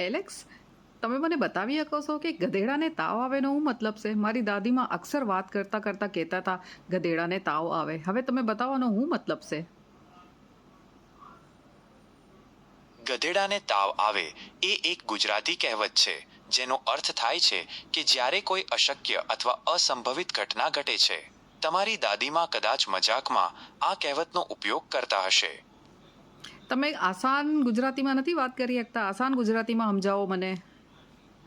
Alex, તમે મને બતાવી શકો છો કે ગધેડાને તાવ આવેનો શું મતલબ છે? મારી દાદીમાં અક્સર વાત કરતા કરતા કહેતા હતા ગધેડાને તાવ આવે. હવે તમે બતાવવાનો શું મતલબ છે? ગધેડાને તાવ આવે એ એક ગુજરાતી કહેવત છે જેનો અર્થ થાય છે કે જ્યારે કોઈ અશક્ય અથવા અસંભવિત ઘટના ઘટે છે. તમારી દાદીમાં કદાચ મજાકમાં આ કહેવતનો ઉપયોગ કરતા હશે. તમે આસાન ગુજરાતીમાં નથી વાત કરી શકતા? આસાન ગુજરાતીમાં સમજાવો મને.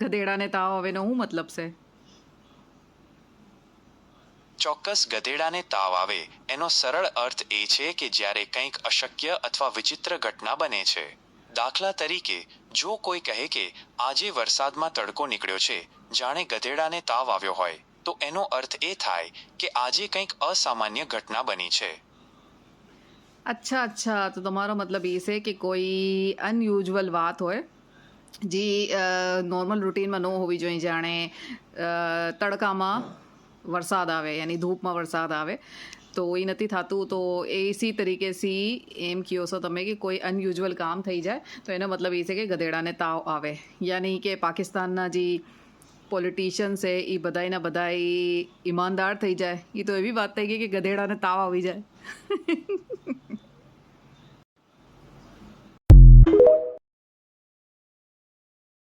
ગધેડાને તાવ આવેનો શું મતલબ છે? ચોક્કસ, ગધેડાને તાવ આવે એનો સરળ અર્થ એ છે કે જ્યારે કંઈક અશક્ય અથવા વિચિત્ર ઘટના બને છે. દાખલા તરીકે, જો કોઈ કહે કે આજે વરસાદમાં તડકો નીકળ્યો છે, જાણે ગધેડાને તાવ આવ્યો હોય, તો એનો અર્થ એ થાય કે આજે કંઈક અસામાન્ય ઘટના બની છે. અચ્છા અચ્છા, તો તમારો મતલબ એ છે કે કોઈ અનયુઝ્યુઅલ વાત હોય જે નોર્મલ રૂટીનમાં ન હોવી જોઈએ. જાણે તડકામાં વરસાદ આવે, યાની ધૂપમાં વરસાદ આવે તો એ નથી થતું, તો એસી તરીકે સી એમ કહો છો તમે કે કોઈ અનયુઝ્યુઅલ કામ થઈ જાય તો એનો મતલબ એ છે કે ગધેડાને તાવ આવે. યાની કે પાકિસ્તાનના જે પોલિટિશિયન છે એ બધાના બધા ઈમાનદાર થઈ જાય. એ તો એવી વાત થઈ ગઈ કે ગધેડાને તાવ આવી જાય.